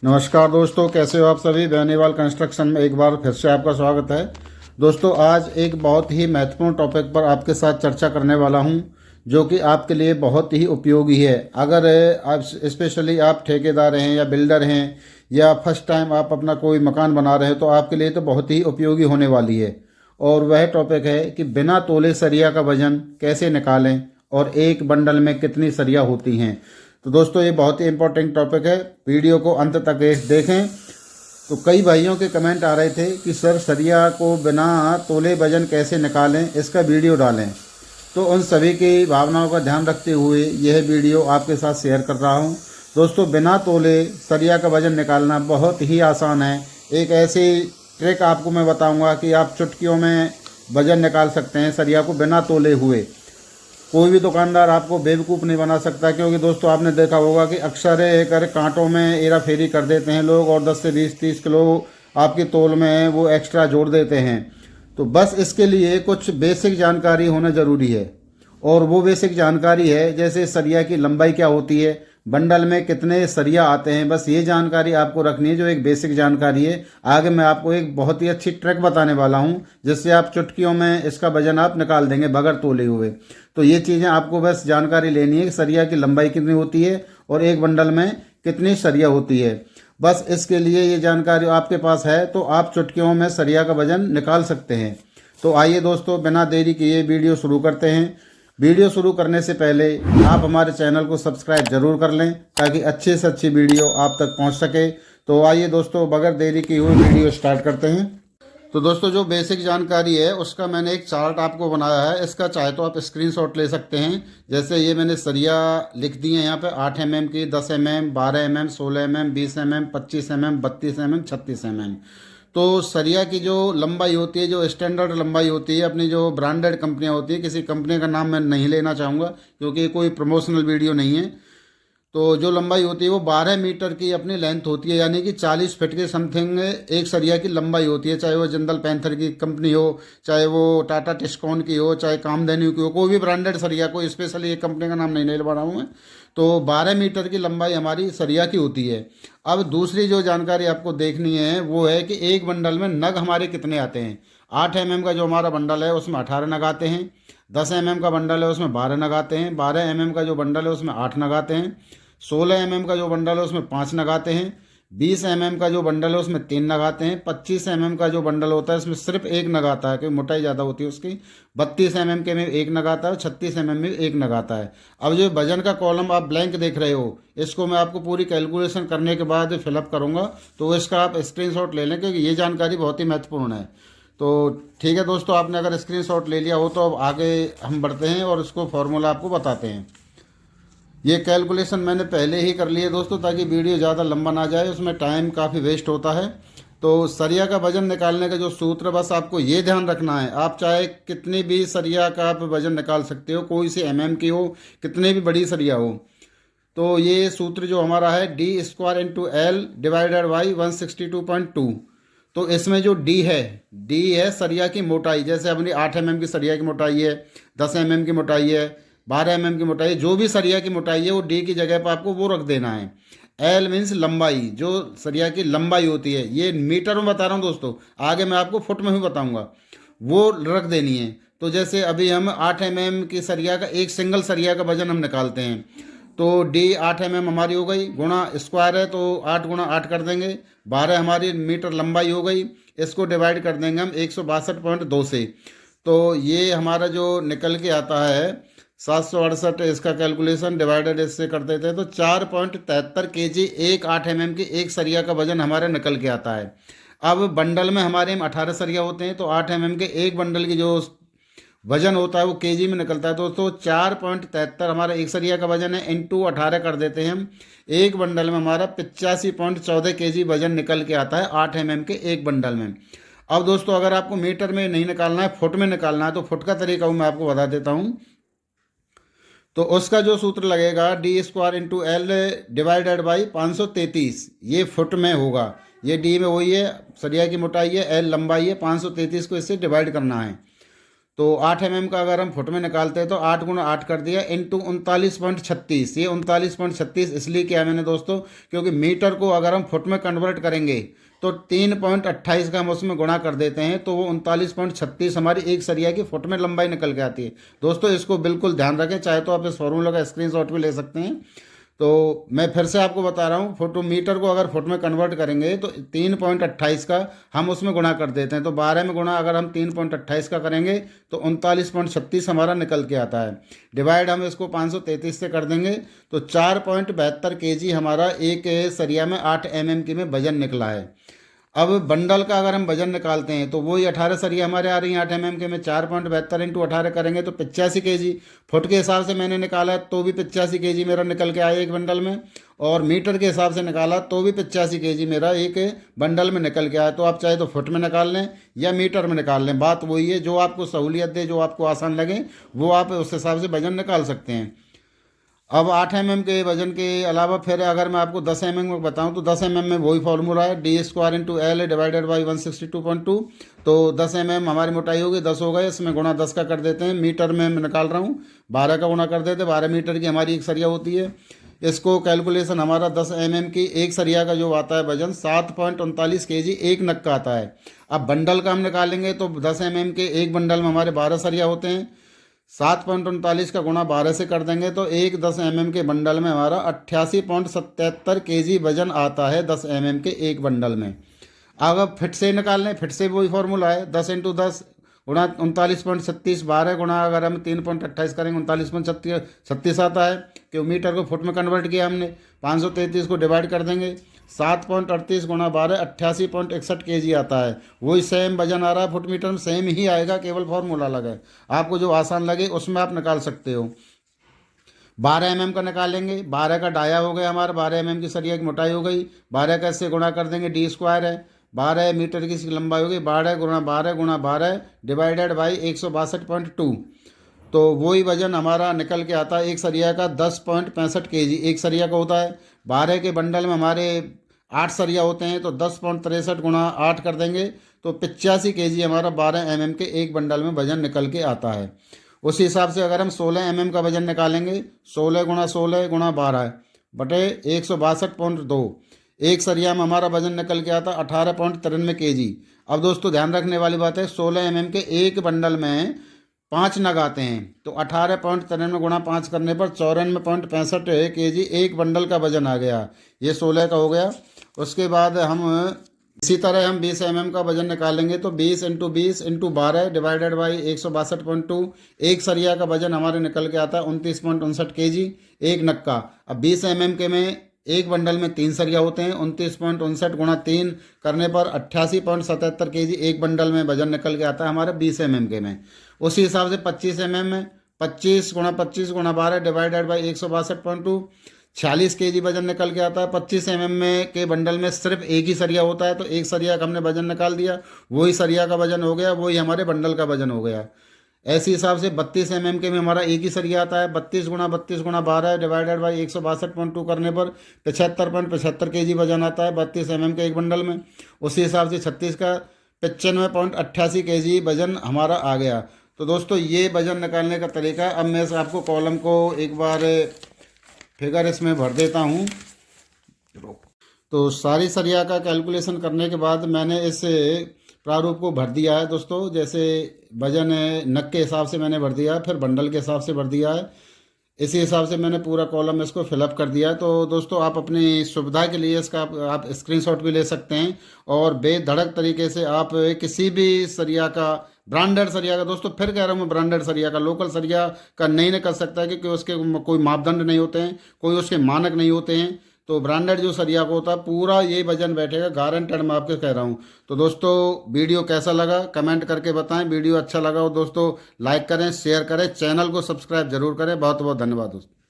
नमस्कार दोस्तों, कैसे हो आप सभी। बेनीवाल कंस्ट्रक्शन में एक बार फिर से आपका स्वागत है। दोस्तों, आज एक बहुत ही महत्वपूर्ण टॉपिक पर आपके साथ चर्चा करने वाला हूं, जो कि आपके लिए बहुत ही उपयोगी है। अगर आप स्पेशली आप ठेकेदार हैं या बिल्डर हैं या फर्स्ट टाइम आप अपना कोई मकान बना रहे हैं, तो आपके लिए तो बहुत ही उपयोगी होने वाली है। और वह टॉपिक है कि बिना तोले सरिया का वजन कैसे निकालें और एक बंडल में कितनी सरिया होती हैं। तो दोस्तों, ये बहुत ही इंपॉर्टेंट टॉपिक है, वीडियो को अंत तक देखें। तो कई भाइयों के कमेंट आ रहे थे कि सर, सरिया को बिना तोले वजन कैसे निकालें, इसका वीडियो डालें। तो उन सभी की भावनाओं का ध्यान रखते हुए यह वीडियो आपके साथ शेयर कर रहा हूं। दोस्तों, बिना तोले सरिया का वजन निकालना बहुत ही आसान है। एक ऐसी ट्रिक आपको मैं बताऊंगा कि आप चुटकियों में वजन निकाल सकते हैं सरिया को बिना तोले हुए। कोई भी दुकानदार आपको बेवकूफ़ नहीं बना सकता, क्योंकि दोस्तों आपने देखा होगा कि अक्सर कर कांटों में हेरा फेरी कर देते हैं लोग और 10 से 20-30 किलो आपकी तोल में वो एक्स्ट्रा जोड़ देते हैं। तो बस इसके लिए कुछ बेसिक जानकारी होना ज़रूरी है, और वो बेसिक जानकारी है जैसे सरिया की लंबाई क्या होती है, बंडल में कितने सरिया आते हैं। बस ये जानकारी आपको रखनी है, जो एक बेसिक जानकारी है। आगे मैं आपको एक बहुत ही अच्छी ट्रिक बताने वाला हूँ, जिससे आप चुटकियों में इसका वजन आप निकाल देंगे बगैर तोले हुए। तो ये चीज़ें आपको बस जानकारी लेनी है कि सरिया की लंबाई कितनी होती है और एक बंडल में कितनी सरिया होती है। बस इसके लिए ये जानकारी आपके पास है तो आप चुटकियों में सरिया का वजन निकाल सकते हैं। तो आइए दोस्तों, बिना देरी किए वीडियो शुरू करते हैं। वीडियो शुरू करने से पहले आप हमारे चैनल को सब्सक्राइब जरूर कर लें, ताकि अच्छी से अच्छी वीडियो आप तक पहुंच सके। तो आइए दोस्तों, बगैर देरी किए हुए वीडियो स्टार्ट करते हैं। तो दोस्तों, जो बेसिक जानकारी है उसका मैंने एक चार्ट आपको बनाया है। इसका चाहे तो आप स्क्रीनशॉट ले सकते हैं। जैसे ये मैंने सरिया लिख दी है यहाँ पे 8 mm की, 10 mm, 12 mm, 16 mm, 20 mm, 25 mm, 32 mm, 36 mm। तो सरिया की जो लंबाई होती है, जो स्टैंडर्ड लंबाई होती है, अपनी जो ब्रांडेड कंपनियां होती है, किसी कंपनी का नाम मैं नहीं लेना चाहूँगा क्योंकि कोई प्रमोशनल वीडियो नहीं है। तो जो लंबाई होती है वो 12 मीटर की अपनी लेंथ होती है, यानी कि 40 फीट के समथिंग एक सरिया की लंबाई होती है। चाहे वो जिंदल पैंथर की कंपनी हो, चाहे वो टाटा टिस्कॉन की हो, चाहे कामधेनु की हो, कोई भी ब्रांडेड सरिया, कोई स्पेशली एक कंपनी का नाम नहीं ले रहा हूँ मैं। तो 12 मीटर की लंबाई हमारी सरिया की होती है। अब दूसरी जो जानकारी आपको देखनी है वो है कि एक बंडल में नग हमारे कितने आते हैं। 8 mm का जो हमारा बंडल है उसमें 18 नग आते हैं। 10 mm का बंडल है उसमें 12 नग आते हैं। 12 mm का जो बंडल है उसमें 8 नग आते हैं। 16 mm का जो बंडल है उसमें 5 नग आते हैं। 20 mm का जो बंडल है उसमें 3 नग आते हैं। 25 mm का जो बंडल होता है उसमें सिर्फ एक नग आता है, क्योंकि मोटाई ज़्यादा होती है उसकी। 32 mm के में एक नग आता है और 36 mm में एक नग आता है। अब जो वजन का कॉलम आप ब्लैंक देख रहे हो, इसको मैं आपको पूरी कैलकुलेशन करने के बाद फिलअप करूँगा, तो इसका आप स्क्रीनशॉट ले लें, क्योंकि ये जानकारी बहुत ही महत्वपूर्ण है। तो ठीक है दोस्तों, आपने अगर स्क्रीनशॉट ले लिया हो तो अब आगे हम बढ़ते हैं और इसको फॉर्मूला आपको बताते हैं। ये कैलकुलेशन मैंने पहले ही कर लिए दोस्तों, ताकि वीडियो ज़्यादा लंबा ना जाए, उसमें टाइम काफ़ी वेस्ट होता है। तो सरिया का वजन निकालने का जो सूत्र, बस आपको ये ध्यान रखना है, आप चाहे कितनी भी सरिया का आप वजन निकाल सकते हो, कोई सी की हो, कितनी भी बड़ी सरिया हो। तो ये सूत्र जो हमारा है, D² × L डिवाइडेड बाई 162.2। तो इसमें जो डी है सरिया की मोटाई। जैसे अपनी 8 mm की सरिया की मोटाई है, 10 mm की मोटाई है, 12 mm की मोटाई, जो भी सरिया की मोटाई है वो डी की जगह पर आपको वो रख देना है। एल मीन्स लंबाई, जो सरिया की लंबाई होती है, ये मीटर में बता रहा हूँ दोस्तों, आगे मैं आपको फुट में भी बताऊंगा, वो रख देनी है। तो जैसे अभी हम 8 mm की सरिया का, एक सिंगल सरिया का वजन हम निकालते हैं, तो डी 8 mm हमारी हो गई, गुणा स्क्वायर है तो 8 × 8 कर देंगे, 12 हमारी मीटर लंबाई हो गई। इसको डिवाइड कर देंगे हम 162.2 से। तो ये हमारा जो निकल के आता है 768, इसका कैलकुलेशन डिवाइडेड इससे कर देते हैं तो 4.73 kg एक 8 mm की एक सरिया का वजन हमारा निकल के आता है। अब बंडल में हमारे में 18 सरिया होते हैं, तो 8 mm के एक बंडल की जो वजन होता है वो केजी में निकलता है। दोस्तों 4.73 हमारा एक सरिया का वजन है, इंटू 18 कर देते हैं हम, एक बंडल में हमारा 85.14 kg वजन निकल के आता है 8 mm के एक बंडल में। अब दोस्तों, अगर आपको मीटर में नहीं निकालना है, फुट में निकालना है, तो फुट का तरीका मैं आपको बता देता हूँ। तो उसका जो सूत्र लगेगा, D² × L डिवाइडेड बाई 533, ये फुट में होगा। ये डी में वही है, सरिया की मोटाई है, एल लंबाई है, 533 को इससे डिवाइड करना है। तो 8 mm का अगर हम फुट में निकालते हैं तो 8 गुणा 8 कर दिया इंटू 39.36। ये 39.36 इसलिए किया मैंने दोस्तों, क्योंकि मीटर को अगर हम फुट में कन्वर्ट करेंगे तो 3.28 का हम उसमें गुणा कर देते हैं, तो वो 39.36 हमारी एक सरिया की फुट में लंबाई निकल के आती है। दोस्तों इसको बिल्कुल ध्यान रखें, चाहे तो आप इस फॉर्मूला का स्क्रीनशॉट भी ले सकते हैं। तो मैं फिर से आपको बता रहा हूँ, फुट मीटर को अगर फुट में कन्वर्ट करेंगे तो 3.28 का हम उसमें गुणा कर देते हैं, तो 12 में गुणा अगर हम 3.28 का करेंगे तो 39.36 हमारा निकल के आता है। डिवाइड हम इसको 533 से कर देंगे तो 4.72 kg हमारा एक सरिया में 8 mm की में वजन निकला है। अब बंडल का अगर हम वजन निकालते हैं तो वही 18 सरिया हमारे आ रही हैं 8 mm के में, 4.72 इंटू 18 करेंगे तो 85 kg। फुट के हिसाब से मैंने निकाला तो भी 85 kg मेरा निकल के आया एक बंडल में, और मीटर के हिसाब से निकाला तो भी 85 kg मेरा एक बंडल में निकल के आया। तो आप चाहे तो फुट में निकाल लें या मीटर में निकाल लें, बात वही है, जो आपको सहूलियत दे, जो आपको आसान लगे वो आप उस हिसाब से वजन निकाल सकते हैं। अब 8 mm के वजन के अलावा फिर अगर मैं आपको 10 mm में बताऊं तो 10 mm में वही फॉर्मूला है, D² into L divided by 162.2। तो 10 mm हमारी मोटाई होगी, 10 हो गए, इसमें गुणा 10 का कर देते हैं। मीटर में मैं निकाल रहा हूँ, 12 का गुणा कर देते हैं, 12 मीटर की हमारी एक सरिया होती है। इसको कैलकुलेशन हमारा 10 mm की एक सरिया का जो आता है वजन 7.39 kg एक नग का आता है। अब बंडल का हम निकालेंगे तो 10 mm के एक बंडल में हमारे 12 सरिया होते हैं, 7.39 का गुणा 12 से कर देंगे तो एक 10 mm के बंडल में हमारा 88.77 kg वजन आता है 10 mm के एक बंडल में। अगर फिट से निकाल लें, फिट से वही फॉर्मूला है, 10 इंटू 10 गुणा 39.36, 12 गुणा अगर हम 3.28 करेंगे 39.36 आता है, क्यों मीटर को फुट में कन्वर्ट किया हमने। 533 को डिवाइड कर देंगे, 7.38 गुणा 12 88.61 kg आता है। वही सेम वजन आ रहा है फुट मीटर में, सेम ही आएगा, केवल फॉर्मूला अलग है। आपको जो आसान लगे उसमें आप निकाल सकते हो। 12 mm का निकालेंगे, 12 का डाया हो गया हमारा, 12 mm की सरिया की मोटाई हो गई, 12 का इससे गुणा कर देंगे, D² है, 12 मीटर की इसकी लंबाई हो गई, 12 गुणा 12 गुणा 12 डिवाइडेड बाई 162.2। तो वही वजन हमारा निकल के आता है एक सरिया का 10.65 kg एक सरिया का होता है। 12 के बंडल में हमारे 8 सरिया होते हैं, तो 10.63 गुणा 8 कर देंगे तो 85 kg हमारा 12 mm के एक बंडल में वजन निकल के आता है। उसी हिसाब से अगर हम 16 mm का वजन निकालेंगे, 16 गुणा 16 गुणा 12 बटे 162.2 एक सरिया में हमारा वजन निकल के आता 18.93 kg। अब दोस्तों ध्यान रखने वाली बात है, 16 mm के एक बंडल में 5 नग आते हैं, तो 18.93 गुणा 5 करने पर 94.65 kg एक बंडल का वजन आ गया। ये 16 का हो गया। उसके बाद हम इसी तरह हम 20 mm का वजन निकालेंगे तो 20 इंटू 20 इंटू 12 डिवाइडेड बाई 162.2 एक सरिया का वजन हमारे निकल के आता है 29.59 kg एक नग का। अब 20 mm के में एक बंडल में 3 सरिया होते हैं, 29.59 गुणा 3 करने पर 88.77 kg एक बंडल में वजन निकल के आता है हमारे 20 mm के में। उसी हिसाब से 25 mm में 25 गुणा 12 डिवाइडेड बाई 162.2 46 kg वजन निकल के आता है। 25 mm में के बंडल में सिर्फ एक ही सरिया होता है, तो एक सरिया का हमने वजन निकाल दिया, वही सरिया का वजन हो गया, वही हमारे बंडल का वजन हो गया। ऐसे हिसाब से 32 mm के में हमारा एक ही सरिया आता है, 32 गुणा 12 डिवाइडेड बाई 162.2 करने पर 75.75 kg वजन आता है 32 mm के एक बंडल में। उसी हिसाब से 36 का 95.88 kg वजन हमारा आ गया। तो दोस्तों ये वजन निकालने का तरीका। अब मैं आपको कॉलम को एक बार फिगर इसमें भर देता हूँ। तो सारी सरिया का कैलकुलेशन करने के बाद मैंने इस प्रारूप को भर दिया है दोस्तों। जैसे वजन नग के हिसाब से मैंने भर दिया है, फिर बंडल के हिसाब से भर दिया है, इसी हिसाब से मैंने पूरा कॉलम इसको फिलअप कर दिया है। तो दोस्तों आप अपनी सुविधा के लिए इसका आप स्क्रीनशॉट भी ले सकते हैं और बेधड़क तरीके से आप किसी भी सरिया का, ब्रांडेड सरिया का, दोस्तों फिर कह रहा हूँ मैं, ब्रांडेड सरिया का, लोकल सरिया का नहीं कर सकता, क्योंकि उसके कोई मापदंड नहीं होते हैं, कोई उसके मानक नहीं होते हैं। तो ब्रांडेड जो सरिया को होता है पूरा ये वजन बैठेगा, गारंटेड मैं आपके कह रहा हूँ। तो दोस्तों वीडियो कैसा लगा कमेंट करके बताएं। वीडियो अच्छा लगा हो दोस्तों लाइक करें, शेयर करें, चैनल को सब्सक्राइब जरूर करें। बहुत बहुत धन्यवाद दोस्तों।